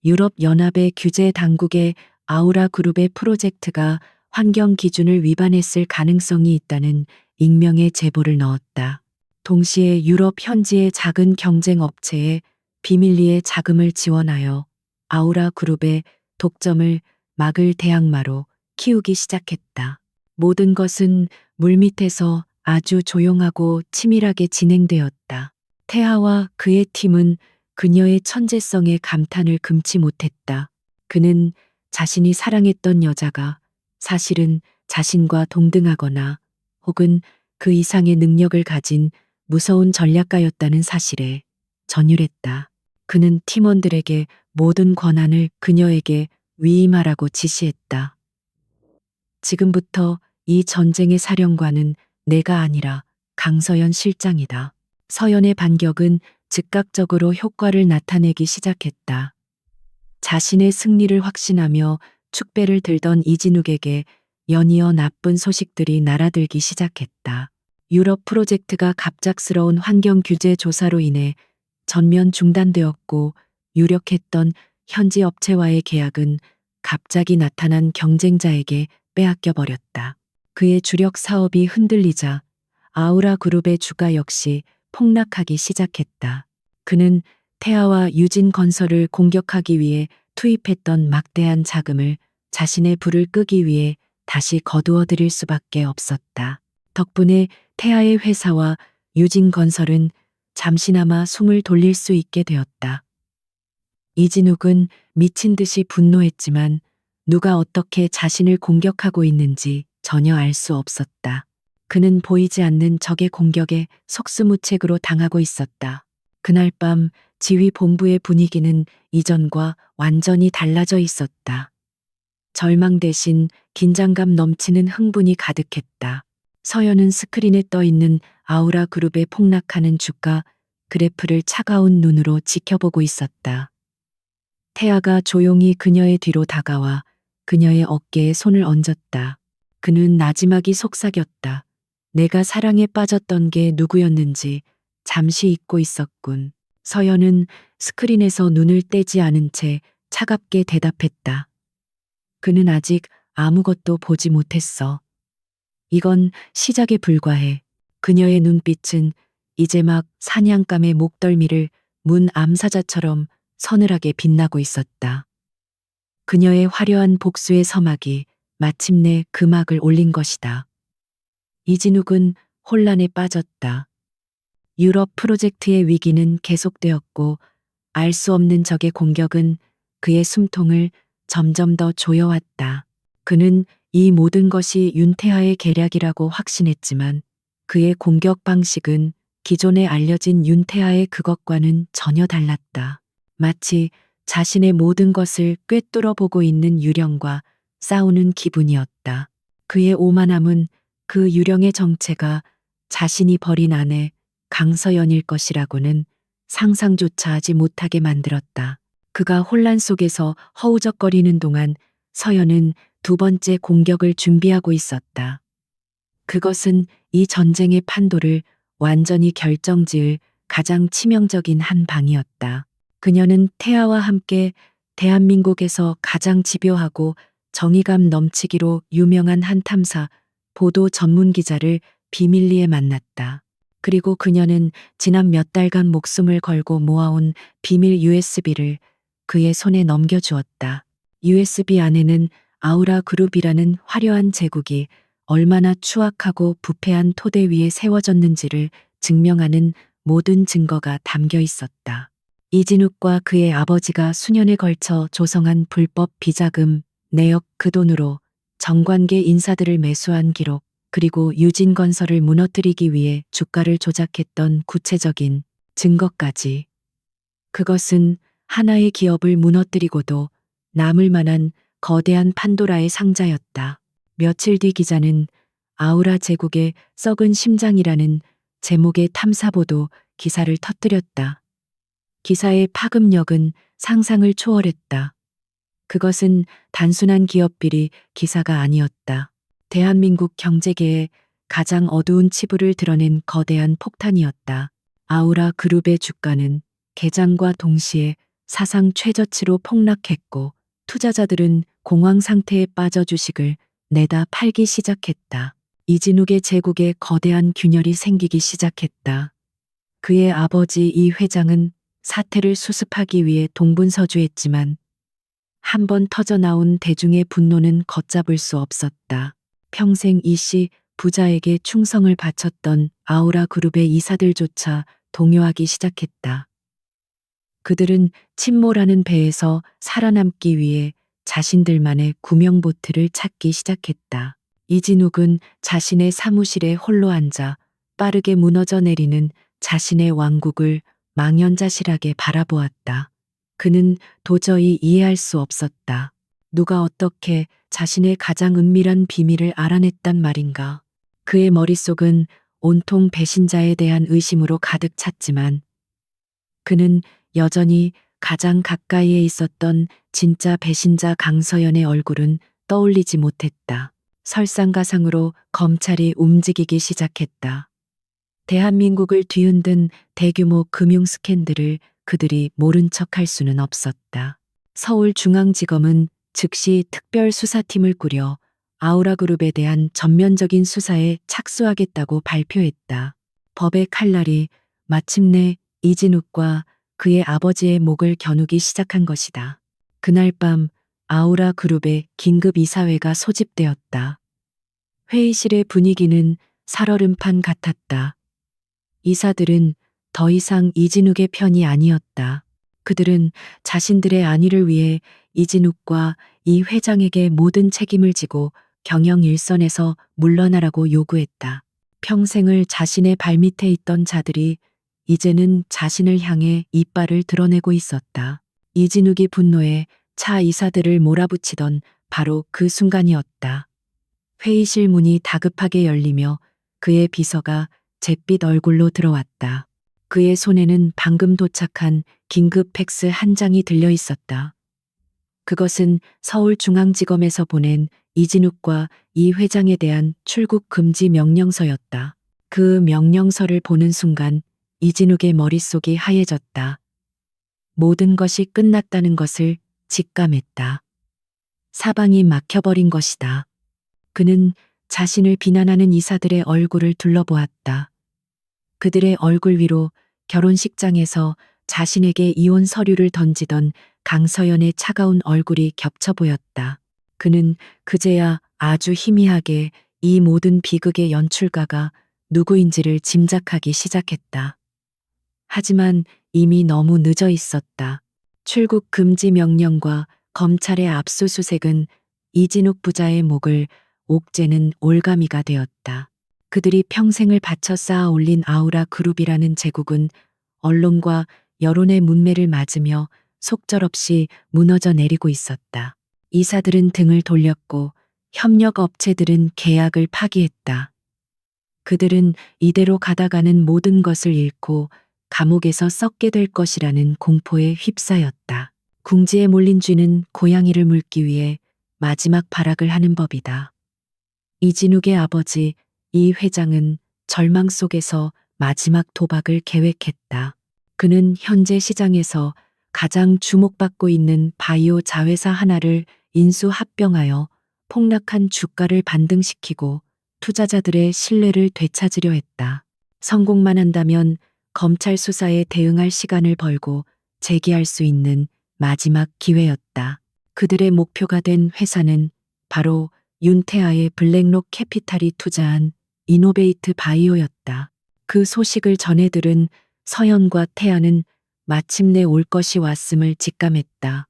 유럽 연합의 규제 당국의 아우라 그룹의 프로젝트가 환경 기준을 위반했을 가능성이 있다는 익명의 제보를 넣었다. 동시에 유럽 현지의 작은 경쟁 업체에 비밀리에 자금을 지원하여 아우라 그룹의 독점을 막을 대항마로 키우기 시작했다. 모든 것은 물밑에서 아주 조용하고 치밀하게 진행되었다. 태아와 그의 팀은 그녀의 천재성에 감탄을 금치 못했다. 그는 자신이 사랑했던 여자가 사실은 자신과 동등하거나 혹은 그 이상의 능력을 가진 무서운 전략가였다는 사실에 전율했다. 그는 팀원들에게 모든 권한을 그녀에게 위임하라고 지시했다. 지금부터 이 전쟁의 사령관은 내가 아니라 강서연 실장이다. 서연의 반격은 즉각적으로 효과를 나타내기 시작했다. 자신의 승리를 확신하며 축배를 들던 이진욱에게 연이어 나쁜 소식들이 날아들기 시작했다. 유럽 프로젝트가 갑작스러운 환경 규제 조사로 인해 전면 중단되었고 유력했던 현지 업체와의 계약은 갑자기 나타난 경쟁자에게 빼앗겨 버렸다. 그의 주력 사업이 흔들리자 아우라 그룹의 주가 역시 폭락하기 시작했다. 그는 태아와 유진 건설을 공격하기 위해 투입했던 막대한 자금을 자신의 불을 끄기 위해 다시 거두어 들일 수밖에 없었다. 덕분에 태아의 회사와 유진 건설은 잠시나마 숨을 돌릴 수 있게 되었다. 이진욱은 미친 듯이 분노했지만 누가 어떻게 자신을 공격하고 있는지 전혀 알 수 없었다. 그는 보이지 않는 적의 공격에 속수무책으로 당하고 있었다. 그날 밤 지휘 본부의 분위기는 이전과 완전히 달라져 있었다. 절망 대신 긴장감 넘치는 흥분이 가득했다. 서연은 스크린에 떠 있는 아우라 그룹의 폭락하는 주가 그래프를 차가운 눈으로 지켜보고 있었다. 태아가 조용히 그녀의 뒤로 다가와 그녀의 어깨에 손을 얹었다. 그는 나지막이 속삭였다. 내가 사랑에 빠졌던 게 누구였는지 잠시 잊고 있었군. 서연은 스크린에서 눈을 떼지 않은 채 차갑게 대답했다. 그는 아직 아무것도 보지 못했어. 이건 시작에 불과해. 그녀의 눈빛은 이제 막 사냥감의 목덜미를 문 암사자처럼 서늘하게 빛나고 있었다. 그녀의 화려한 복수의 서막이 마침내 금악을 올린 것이다. 이진욱은 혼란에 빠졌다. 유럽 프로젝트의 위기는 계속되었고 알 수 없는 적의 공격은 그의 숨통을 점점 더 조여왔다. 그는 이 모든 것이 윤태하의 계략이라고 확신했지만 그의 공격 방식은 기존에 알려진 윤태하의 그것과는 전혀 달랐다. 마치 자신의 모든 것을 꿰뚫어 보고 있는 유령과 싸우는 기분이었다. 그의 오만함은 그 유령의 정체가 자신이 버린 아내 강서연일 것이라고는 상상조차 하지 못하게 만들었다. 그가 혼란 속에서 허우적거리는 동안 서연은 두 번째 공격을 준비하고 있었다. 그것은 이 전쟁의 판도를 완전히 결정지을 가장 치명적인 한 방이었다. 그녀는 태아와 함께 대한민국에서 가장 집요하고 정의감 넘치기로 유명한 한 탐사 보도 전문 기자를 비밀리에 만났다. 그리고 그녀는 지난 몇 달간 목숨을 걸고 모아온 비밀 USB를 그의 손에 넘겨주었다. USB 안에는 아우라 그룹이라는 화려한 제국이 얼마나 추악하고 부패한 토대 위에 세워졌는지를 증명하는 모든 증거가 담겨 있었다. 이진욱과 그의 아버지가 수년에 걸쳐 조성한 불법 비자금, 내역 그 돈으로 정관계 인사들을 매수한 기록, 그리고 유진건설을 무너뜨리기 위해 주가를 조작했던 구체적인 증거까지. 그것은 하나의 기업을 무너뜨리고도 남을 만한 거대한 판도라의 상자였다. 며칠 뒤 기자는 아우라 제국의 썩은 심장이라는 제목의 탐사보도 기사를 터뜨렸다. 기사의 파급력은 상상을 초월했다. 그것은 단순한 기업비리 기사가 아니었다. 대한민국 경제계의 가장 어두운 치부를 드러낸 거대한 폭탄이었다. 아우라 그룹의 주가는 개장과 동시에 사상 최저치로 폭락했고 투자자들은 공황 상태에 빠져 주식을 내다 팔기 시작했다. 이진욱의 제국에 거대한 균열이 생기기 시작했다. 그의 아버지 이 회장은 사태를 수습하기 위해 동분서주했지만 한 번 터져나온 대중의 분노는 걷잡을 수 없었다. 평생 이씨 부자에게 충성을 바쳤던 아우라 그룹의 이사들조차 동요하기 시작했다. 그들은 침몰하는 배에서 살아남기 위해 자신들만의 구명보트를 찾기 시작했다. 이진욱은 자신의 사무실에 홀로 앉아 빠르게 무너져 내리는 자신의 왕국을 망연자실하게 바라보았다. 그는 도저히 이해할 수 없었다. 누가 어떻게 자신의 가장 은밀한 비밀을 알아냈단 말인가. 그의 머릿속은 온통 배신자에 대한 의심으로 가득 찼지만 그는 여전히 가장 가까이에 있었던 진짜 배신자 강서연의 얼굴은 떠올리지 못했다. 설상가상으로 검찰이 움직이기 시작했다. 대한민국을 뒤흔든 대규모 금융 스캔들을 그들이 모른 척할 수는 없었다. 서울중앙지검은 즉시 특별수사팀을 꾸려 아우라그룹에 대한 전면적인 수사에 착수하겠다고 발표했다. 법의 칼날이 마침내 이진욱과 그의 아버지의 목을 겨누기 시작한 것이다. 그날 밤 아우라그룹의 긴급 이사회가 소집되었다. 회의실의 분위기는 살얼음판 같았다. 이사들은 더 이상 이진욱의 편이 아니었다. 그들은 자신들의 안위를 위해 이진욱과 이 회장에게 모든 책임을 지고 경영 일선에서 물러나라고 요구했다. 평생을 자신의 발밑에 있던 자들이 이제는 자신을 향해 이빨을 드러내고 있었다. 이진욱이 분노해 차 이사들을 몰아붙이던 바로 그 순간이었다. 회의실 문이 다급하게 열리며 그의 비서가 잿빛 얼굴로 들어왔다. 그의 손에는 방금 도착한 긴급 팩스 한 장이 들려 있었다. 그것은 서울중앙지검에서 보낸 이진욱과 이 회장에 대한 출국 금지 명령서였다. 그 명령서를 보는 순간 이진욱의 머릿속이 하얘졌다. 모든 것이 끝났다는 것을 직감했다. 사방이 막혀버린 것이다. 그는 자신을 비난하는 이사들의 얼굴을 둘러보았다. 그들의 얼굴 위로 결혼식장에서 자신에게 이혼 서류를 던지던 강서연의 차가운 얼굴이 겹쳐 보였다. 그는 그제야 아주 희미하게 이 모든 비극의 연출가가 누구인지를 짐작하기 시작했다. 하지만 이미 너무 늦어 있었다. 출국 금지 명령과 검찰의 압수수색은 이진욱 부자의 목을 옥죄는 올가미가 되었다. 그들이 평생을 바쳐 쌓아 올린 아우라 그룹이라는 제국은 언론과 여론의 문매를 맞으며 속절없이 무너져 내리고 있었다. 이사들은 등을 돌렸고 협력 업체들은 계약을 파기했다. 그들은 이대로 가다가는 모든 것을 잃고 감옥에서 썩게 될 것이라는 공포에 휩싸였다. 궁지에 몰린 쥐는 고양이를 물기 위해 마지막 발악을 하는 법이다. 이진욱의 아버지 이 회장은 절망 속에서 마지막 도박을 계획했다. 그는 현재 시장에서 가장 주목받고 있는 바이오 자회사 하나를 인수 합병하여 폭락한 주가를 반등시키고 투자자들의 신뢰를 되찾으려 했다. 성공만 한다면 검찰 수사에 대응할 시간을 벌고 재기할 수 있는 마지막 기회였다. 그들의 목표가 된 회사는 바로 윤태아의 블랙록 캐피탈이 투자한 이노베이트 바이오였다. 그 소식을 전해 들은 서연과 태아는 마침내 올 것이 왔음을 직감했다.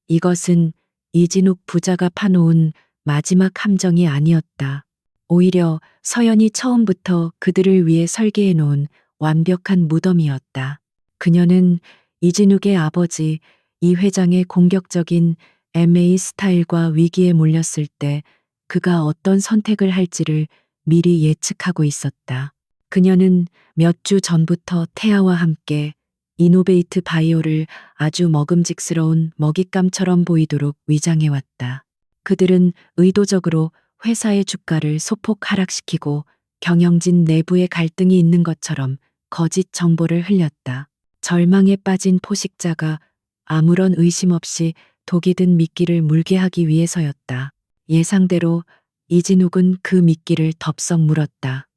이것은 이진욱 부자가 파놓은 마지막 함정이 아니었다. 오히려 서연이 처음부터 그들을 위해 설계해 놓은 완벽한 무덤이었다. 그녀는 이진욱의 아버지 이 회장의 공격적인 MA 스타일과 위기에 몰렸을 때 그가 어떤 선택을 할지를 미리 예측하고 있었다. 그녀는 몇 주 전부터 태아와 함께 이노베이트 바이오를 아주 먹음직스러운 먹잇감처럼 보이도록 위장해왔다. 그들은 의도적으로 회사의 주가를 소폭 하락시키고 경영진 내부의 갈등이 있는 것처럼 거짓 정보를 흘렸다. 절망에 빠진 포식자가 아무런 의심 없이 독이 든 미끼를 물게 하기 위해서였다. 예상대로 이진욱은 그 미끼를 덥석 물었다.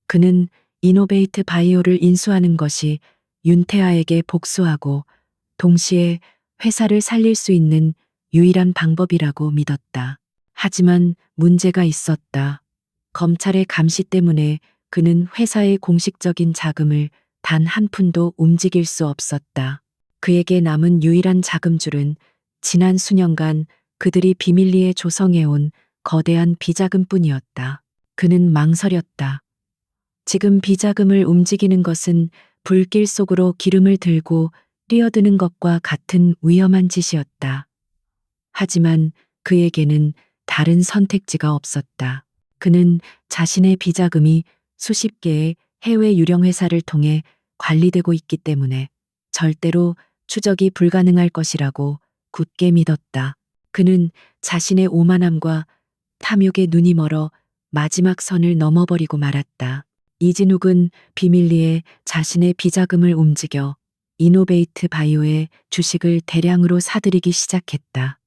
그는 이노베이트 바이오를 인수하는 것이 윤태아에게 복수하고 동시에 회사를 살릴 수 있는 유일한 방법이라고 믿었다. 하지만 문제가 있었다. 검찰의 감시 때문에 그는 회사의 공식적인 자금을 단 한 푼도 움직일 수 없었다. 그에게 남은 유일한 자금줄은 지난 수년간 그들이 비밀리에 조성해온 거대한 비자금뿐이었다. 그는 망설였다. 지금 비자금을 움직이는 것은 불길 속으로 기름을 들고 뛰어드는 것과 같은 위험한 짓이었다. 하지만 그에게는 다른 선택지가 없었다. 그는 자신의 비자금이 수십 개의 해외 유령 회사를 통해 관리되고 있기 때문에 절대로 추적이 불가능할 것이라고 굳게 믿었다. 그는 자신의 오만함과 탐욕에 눈이 멀어 마지막 선을 넘어버리고 말았다. 이진욱은 비밀리에 자신의 비자금을 움직여 이노베이트 바이오의 주식을 대량으로 사들이기 시작했다.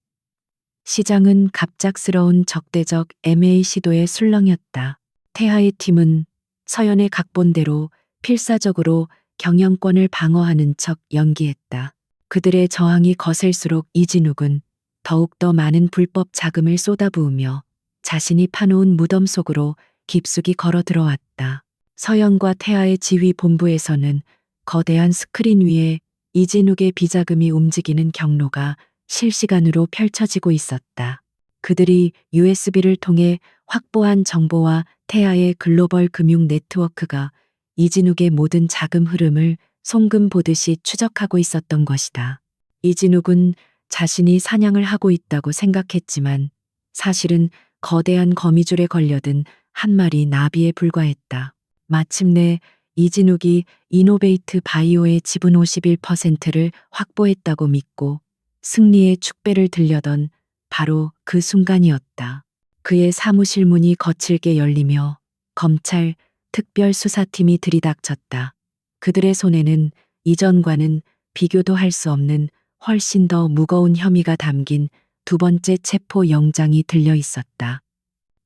시장은 갑작스러운 적대적 M&A 시도에 술렁였다. 태하의 팀은 서연의 각본대로 필사적으로 경영권을 방어하는 척 연기했다. 그들의 저항이 거셀수록 이진욱은 더욱더 많은 불법 자금을 쏟아부으며 자신이 파놓은 무덤 속으로 깊숙이 걸어 들어왔다. 서연과 태하의 지휘 본부에서는 거대한 스크린 위에 이진욱의 비자금이 움직이는 경로가 실시간으로 펼쳐지고 있었다. 그들이 USB를 통해 확보한 정보와 태아의 글로벌 금융 네트워크가 이진욱의 모든 자금 흐름을 송금 보듯이 추적하고 있었던 것이다. 이진욱은 자신이 사냥을 하고 있다고 생각했지만 사실은 거대한 거미줄에 걸려든 한 마리 나비에 불과했다. 마침내 이진욱이 이노베이트 바이오의 지분 51%를 확보했다고 믿고 승리의 축배를 들려던 바로 그 순간이었다. 그의 사무실 문이 거칠게 열리며 검찰 특별수사팀이 들이닥쳤다. 그들의 손에는 이전과는 비교도 할 수 없는 훨씬 더 무거운 혐의가 담긴 두 번째 체포 영장이 들려 있었다.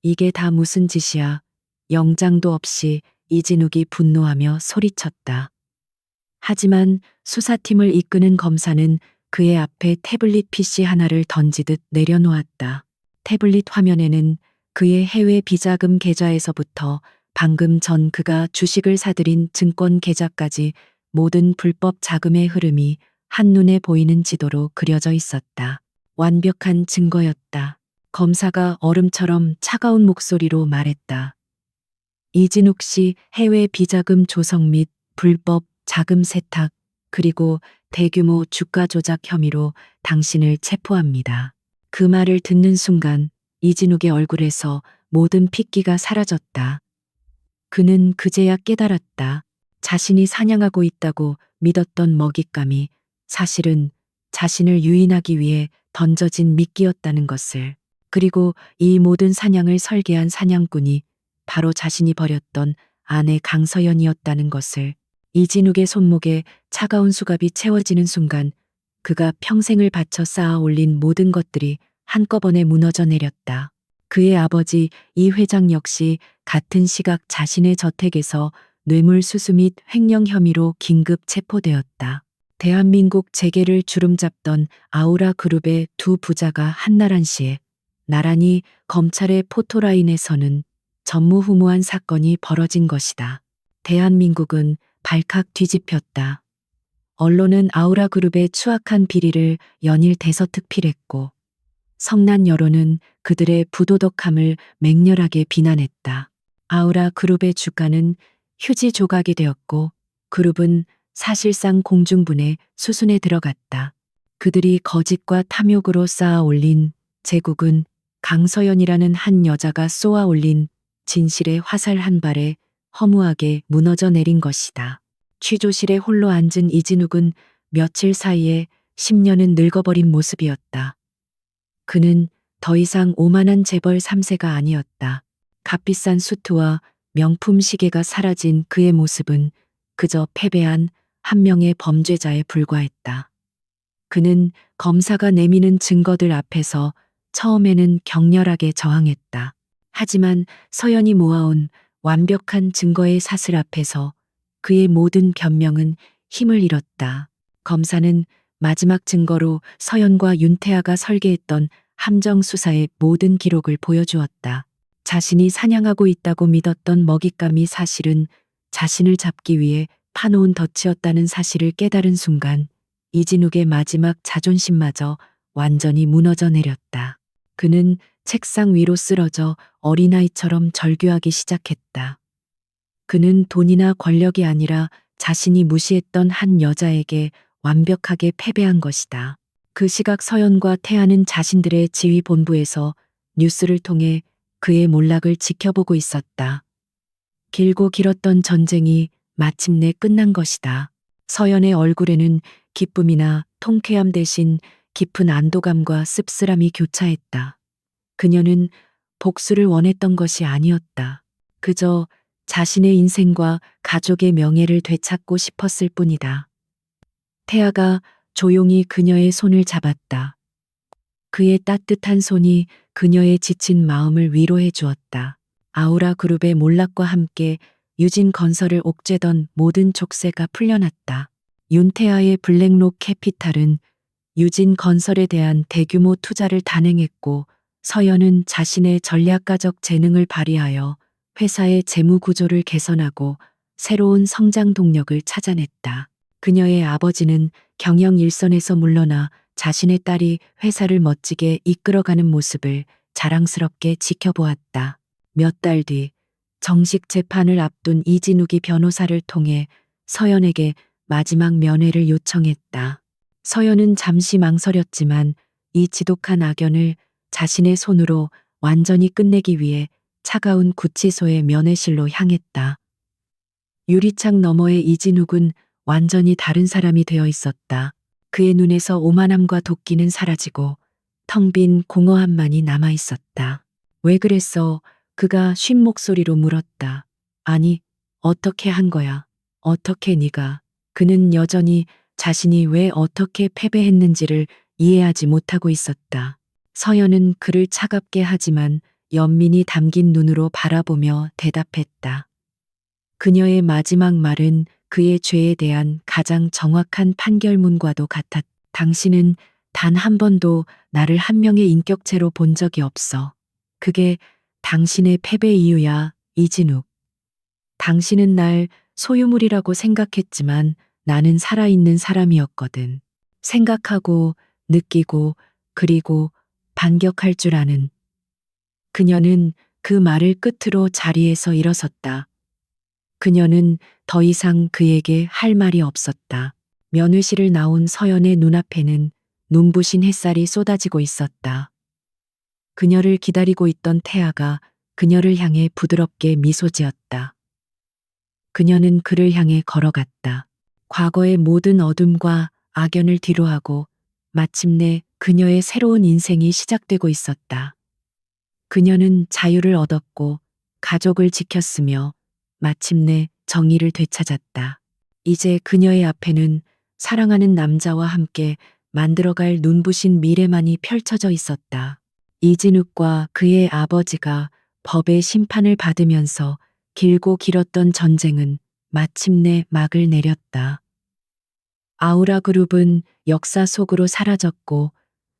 이게 다 무슨 짓이야? 영장도 없이 이진욱이 분노하며 소리쳤다. 하지만 수사팀을 이끄는 검사는 그의 앞에 태블릿 PC 하나를 던지듯 내려놓았다. 태블릿 화면에는 그의 해외 비자금 계좌에서부터 방금 전 그가 주식을 사들인 증권 계좌까지 모든 불법 자금의 흐름이 한눈에 보이는 지도로 그려져 있었다. 완벽한 증거였다. 검사가 얼음처럼 차가운 목소리로 말했다. 이진욱 씨 해외 비자금 조성 및 불법 자금 세탁 그리고 대규모 주가 조작 혐의로 당신을 체포합니다. 그 말을 듣는 순간 이진욱의 얼굴에서 모든 핏기가 사라졌다. 그는 그제야 깨달았다. 자신이 사냥하고 있다고 믿었던 먹잇감이 사실은 자신을 유인하기 위해 던져진 미끼였다는 것을. 그리고 이 모든 사냥을 설계한 사냥꾼이 바로 자신이 버렸던 아내 강서연이었다는 것을. 이진욱의 손목에 차가운 수갑이 채워지는 순간 그가 평생을 바쳐 쌓아 올린 모든 것들이 한꺼번에 무너져 내렸다. 그의 아버지 이 회장 역시 같은 시각 자신의 저택에서 뇌물수수 및 횡령 혐의로 긴급 체포되었다. 대한민국 재계를 주름잡던 아우라 그룹의 두 부자가 한나란시에 나란히 검찰의 포토라인에서는 전무후무한 사건이 벌어진 것이다. 대한민국은 발칵 뒤집혔다. 언론은 아우라 그룹의 추악한 비리를 연일 대서특필했고 성난 여론은 그들의 부도덕함을 맹렬하게 비난했다. 아우라 그룹의 주가는 휴지 조각이 되었고 그룹은 사실상 공중분해 수순에 들어갔다. 그들이 거짓과 탐욕으로 쌓아 올린 제국은 강서연이라는 한 여자가 쏘아 올린 진실의 화살 한 발에 허무하게 무너져 내린 것이다. 취조실에 홀로 앉은 이진욱은 며칠 사이에 10년은 늙어버린 모습이었다. 그는 더 이상 오만한 재벌 3세가 아니었다. 값비싼 수트와 명품 시계가 사라진 그의 모습은 그저 패배한 한 명의 범죄자에 불과했다. 그는 검사가 내미는 증거들 앞에서 처음에는 격렬하게 저항했다. 하지만 서연이 모아온 완벽한 증거의 사슬 앞에서 그의 모든 변명은 힘을 잃었다. 검사는 마지막 증거로 서연과 윤태아가 설계했던 함정 수사의 모든 기록을 보여주었다. 자신이 사냥하고 있다고 믿었던 먹잇감이 사실은 자신을 잡기 위해 파놓은 덫이었다는 사실을 깨달은 순간 이진욱의 마지막 자존심마저 완전히 무너져 내렸다. 그는 책상 위로 쓰러져 어린아이처럼 절규하기 시작했다. 그는 돈이나 권력이 아니라 자신이 무시했던 한 여자에게 완벽하게 패배한 것이다. 그 시각 서연과 태아는 자신들의 지휘 본부에서 뉴스를 통해 그의 몰락을 지켜보고 있었다. 길고 길었던 전쟁이 마침내 끝난 것이다. 서연의 얼굴에는 기쁨이나 통쾌함 대신 깊은 안도감과 씁쓸함이 교차했다. 그녀는 복수를 원했던 것이 아니었다. 그저 자신의 인생과 가족의 명예를 되찾고 싶었을 뿐이다. 태아가 조용히 그녀의 손을 잡았다. 그의 따뜻한 손이 그녀의 지친 마음을 위로해 주었다. 아우라 그룹의 몰락과 함께 유진 건설을 옥죄던 모든 족쇄가 풀려났다. 윤태아의 블랙록 캐피탈은 유진 건설에 대한 대규모 투자를 단행했고 서연은 자신의 전략가적 재능을 발휘하여 회사의 재무 구조를 개선하고 새로운 성장 동력을 찾아냈다. 그녀의 아버지는 경영 일선에서 물러나 자신의 딸이 회사를 멋지게 이끌어가는 모습을 자랑스럽게 지켜보았다. 몇 달 뒤 정식 재판을 앞둔 이진욱이 변호사를 통해 서연에게 마지막 면회를 요청했다. 서연은 잠시 망설였지만 이 지독한 악연을 자신의 손으로 완전히 끝내기 위해 차가운 구치소의 면회실로 향했다. 유리창 너머의 이진욱은 완전히 다른 사람이 되어 있었다. 그의 눈에서 오만함과 도끼는 사라지고 텅 빈 공허함만이 남아 있었다. 왜 그랬어? 그가 쉰 목소리로 물었다. 아니, 어떻게 한 거야? 어떻게 네가? 그는 여전히 자신이 왜 어떻게 패배했는지를 이해하지 못하고 있었다. 서연은 그를 차갑게 하지만 연민이 담긴 눈으로 바라보며 대답했다. 그녀의 마지막 말은 그의 죄에 대한 가장 정확한 판결문과도 같았다. 당신은 단 한 번도 나를 한 명의 인격체로 본 적이 없어. 그게 당신의 패배 이유야, 이진욱. 당신은 날 소유물이라고 생각했지만 나는 살아있는 사람이었거든. 생각하고, 느끼고, 그리고 반격할 줄 아는. 그녀는 그 말을 끝으로 자리에서 일어섰다. 그녀는 더 이상 그에게 할 말이 없었다. 면회실을 나온 서연의 눈앞에는 눈부신 햇살이 쏟아지고 있었다. 그녀를 기다리고 있던 태아가 그녀를 향해 부드럽게 미소 지었다. 그녀는 그를 향해 걸어갔다. 과거의 모든 어둠과 악연을 뒤로하고 마침내 그녀의 새로운 인생이 시작되고 있었다. 그녀는 자유를 얻었고 가족을 지켰으며 마침내 정의를 되찾았다. 이제 그녀의 앞에는 사랑하는 남자와 함께 만들어갈 눈부신 미래만이 펼쳐져 있었다. 이진욱과 그의 아버지가 법의 심판을 받으면서 길고 길었던 전쟁은 마침내 막을 내렸다. 아우라 그룹은 역사 속으로 사라졌고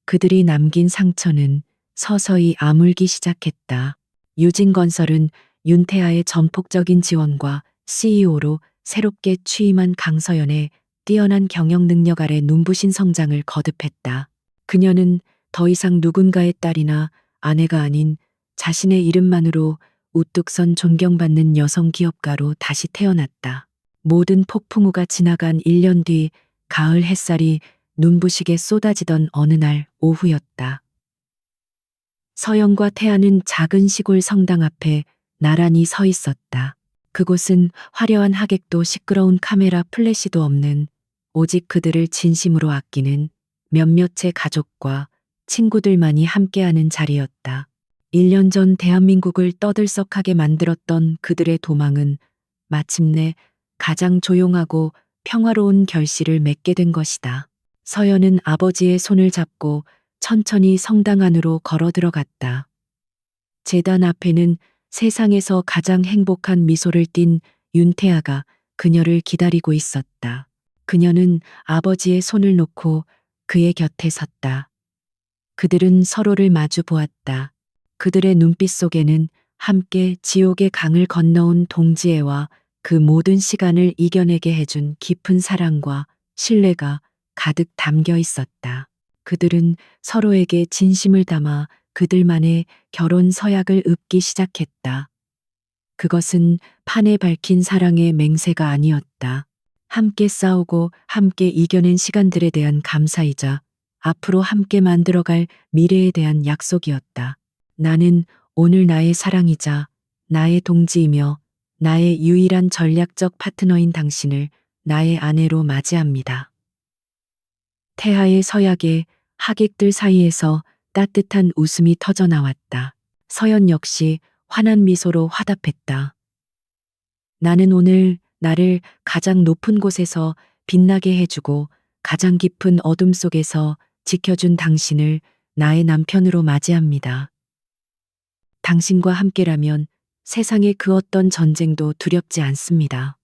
그들이 남긴 상처는 서서히 아물기 시작했다. 유진건설은 윤태아의 전폭적인 지원과 CEO로 새롭게 취임한 강서연의 뛰어난 경영 능력 아래 눈부신 성장을 거듭했다. 그녀는 더 이상 누군가의 딸이나 아내가 아닌 자신의 이름만으로 우뚝 선 존경받는 여성 기업가로 다시 태어났다. 모든 폭풍우가 지나간 1년 뒤 가을 햇살이 눈부시게 쏟아지던 어느 날 오후였다. 서연과 태아는 작은 시골 성당 앞에 나란히 서 있었다. 그곳은 화려한 하객도 시끄러운 카메라 플래시도 없는 오직 그들을 진심으로 아끼는 몇몇의 가족과 친구들만이 함께하는 자리였다. 1년 전 대한민국을 떠들썩하게 만들었던 그들의 도망은 마침내 가장 조용하고 평화로운 결실을 맺게 된 것이다. 서연은 아버지의 손을 잡고 천천히 성당 안으로 걸어 들어갔다. 제단 앞에는 세상에서 가장 행복한 미소를 띤 윤태아가 그녀를 기다리고 있었다. 그녀는 아버지의 손을 놓고 그의 곁에 섰다. 그들은 서로를 마주 보았다. 그들의 눈빛 속에는 함께 지옥의 강을 건너온 동지애와 그 모든 시간을 이겨내게 해준 깊은 사랑과 신뢰가 가득 담겨 있었다. 그들은 서로에게 진심을 담아 그들만의 결혼 서약을 읊기 시작했다. 그것은 판에 밝힌 사랑의 맹세가 아니었다. 함께 싸우고 함께 이겨낸 시간들에 대한 감사이자 앞으로 함께 만들어갈 미래에 대한 약속이었다. 나는 오늘 나의 사랑이자 나의 동지이며 나의 유일한 전략적 파트너인 당신을 나의 아내로 맞이합니다. 태하의 서약에 하객들 사이에서 따뜻한 웃음이 터져 나왔다. 서연 역시 환한 미소로 화답했다. 나는 오늘 나를 가장 높은 곳에서 빛나게 해주고 가장 깊은 어둠 속에서 지켜준 당신을 나의 남편으로 맞이합니다. 당신과 함께라면 세상의 그 어떤 전쟁도 두렵지 않습니다.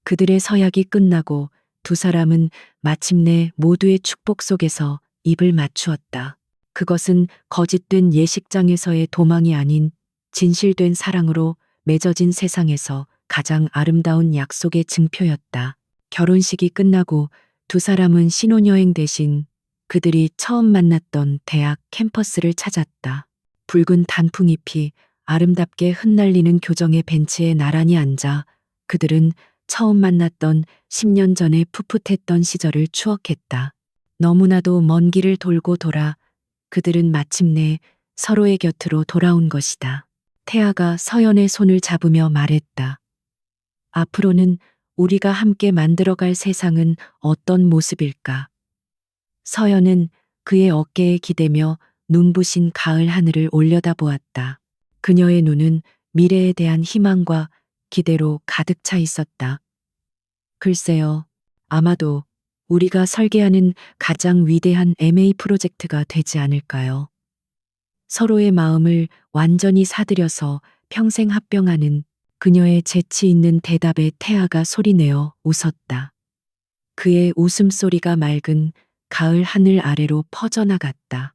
그들의 서약이 끝나고 두 사람은 마침내 모두의 축복 속에서 입을 맞추었다. 그것은 거짓된 예식장에서의 도망이 아닌 진실된 사랑으로 맺어진 세상에서 가장 아름다운 약속의 증표였다. 결혼식이 끝나고 두 사람은 신혼여행 대신 그들이 처음 만났던 대학 캠퍼스를 찾았다. 붉은 단풍잎이 아름답게 흩날리는 교정의 벤치에 나란히 앉아 그들은 처음 만났던 10년 전의 풋풋했던 시절을 추억했다. 너무나도 먼 길을 돌고 돌아 그들은 마침내 서로의 곁으로 돌아온 것이다. 태아가 서연의 손을 잡으며 말했다. 앞으로는 우리가 함께 만들어갈 세상은 어떤 모습일까? 서연은 그의 어깨에 기대며 눈부신 가을 하늘을 올려다보았다. 그녀의 눈은 미래에 대한 희망과 기대로 가득 차 있었다. 글쎄요, 아마도 우리가 설계하는 가장 위대한 MA 프로젝트가 되지 않을까요? 서로의 마음을 완전히 사들여서 평생 합병하는 그녀의 재치 있는 대답에 태아가 소리내어 웃었다. 그의 웃음소리가 맑은 가을 하늘 아래로 퍼져나갔다.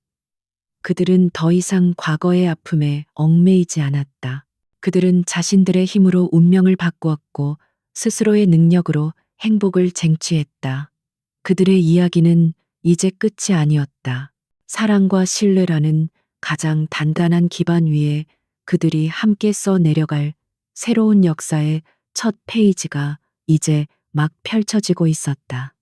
그들은 더 이상 과거의 아픔에 얽매이지 않았다. 그들은 자신들의 힘으로 운명을 바꾸었고 스스로의 능력으로 행복을 쟁취했다. 그들의 이야기는 이제 끝이 아니었다. 사랑과 신뢰라는 가장 단단한 기반 위에 그들이 함께 써 내려갈 새로운 역사의 첫 페이지가 이제 막 펼쳐지고 있었다.